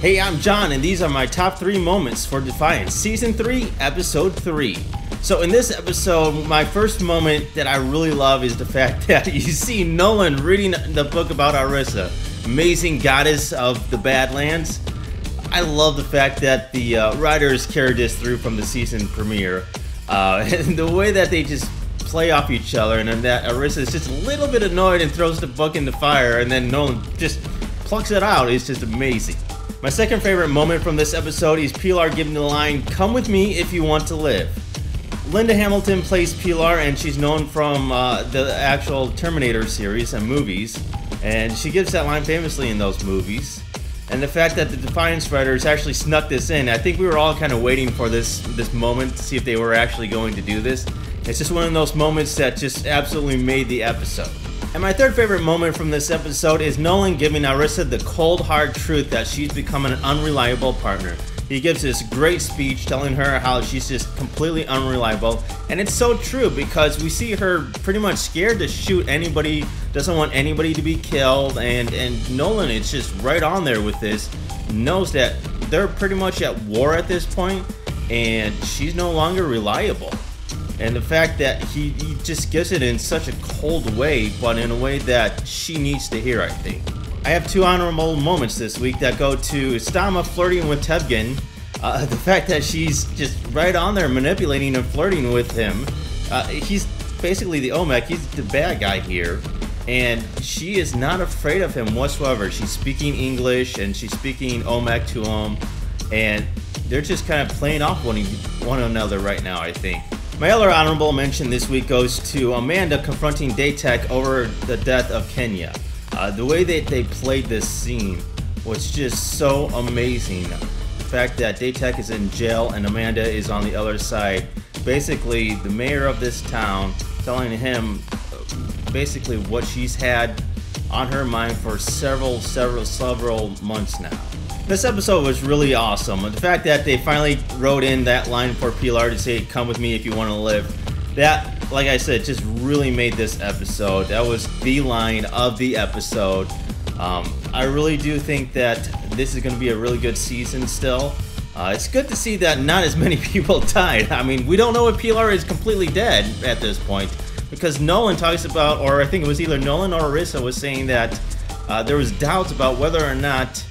Hey, I'm John, and these are my top 3 moments for Defiance, Season 3, Episode 3. So in this episode, my first moment that I really love is the fact that you see Nolan reading the book about Arissa, amazing goddess of the Badlands. I love the fact that the writers carried this through from the season premiere. And the way that they just play off each other, and then that Arissa is just a little bit annoyed and throws the book in the fire, and then Nolan just plucks it out. It's just amazing. My second favorite moment from this episode is Pilar giving the line, "Come with me if you want to live." Linda Hamilton plays Pilar, and she's known from the actual Terminator series and movies, and she gives that line famously in those movies. And the fact that the Defiance writers actually snuck this in, I think we were all kind of waiting for this moment to see if they were actually going to do this. It's just one of those moments that just absolutely made the episode. And my third favorite moment from this episode is Nolan giving Arissa the cold hard truth that she's become an unreliable partner. He gives this great speech telling her how she's just completely unreliable, and it's so true because we see her pretty much scared to shoot anybody, doesn't want anybody to be killed, and Nolan is just right on there with this, knows that they're pretty much at war at this point, and she's no longer reliable. And the fact that he just gives it in such a cold way, but in a way that she needs to hear, I think. I have 2 honorable moments this week that go to Stama flirting with Tevgen. The fact that she's just right on there manipulating and flirting with him. He's basically the Olmec, he's the bad guy here. And she is not afraid of him whatsoever. She's speaking English and she's speaking Olmec to him. And they're just kind of playing off one another right now, I think. My other honorable mention this week goes to Amanda confronting Daytech over the death of Kenya. The way that they played this scene was just so amazing. The fact that Daytech is in jail and Amanda is on the other side. Basically, the mayor of this town telling him basically what she's had on her mind for several months now. This episode was really awesome. The fact that they finally wrote in that line for Pilar to say, "Come with me if you want to live." That, like I said, just really made this episode. That was the line of the episode. I really do think that this is going to be a really good season still. It's good to see that not as many people died. I mean, we don't know if Pilar is completely dead at this point, because Nolan talks about, or I think it was either Nolan or Arissa was saying that there was doubts about whether or not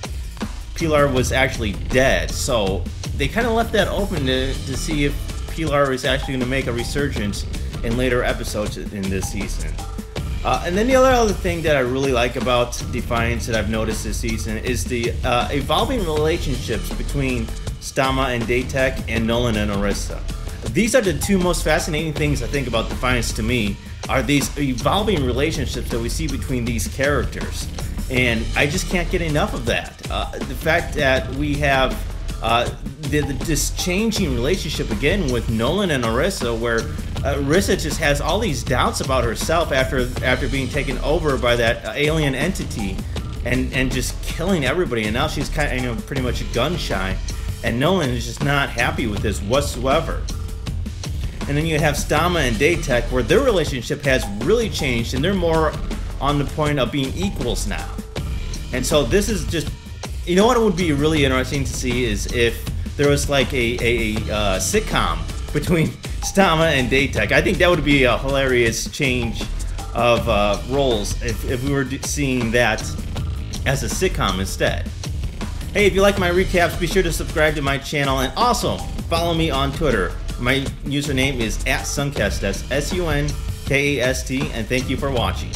Pilar was actually dead, so they kind of left that open to see if Pilar is actually going to make a resurgence in later episodes in this season. And then the other thing that I really like about Defiance that I've noticed this season is the evolving relationships between Stama and Daytech and Nolan and Arissa. These are the 2 most fascinating things I think about Defiance to me, are these evolving relationships that we see between these characters. And I just can't get enough of that. The fact that we have this changing relationship again with Nolan and Arissa, where Arissa just has all these doubts about herself after being taken over by that alien entity and just killing everybody. And now she's kind of pretty much gun shy, and Nolan is just not happy with this whatsoever. And then you have Stama and Daytech, where their relationship has really changed, and they're more on the point of being equals now. And so this is just, you know what it would be really interesting to see is if there was like a sitcom between Stama and Daytech. I think that would be a hilarious change of roles if we were seeing that as a sitcom instead. Hey, if you like my recaps, be sure to subscribe to my channel, and also follow me on Twitter. My username is @Sunkast, that's SUNKAST, and thank you for watching.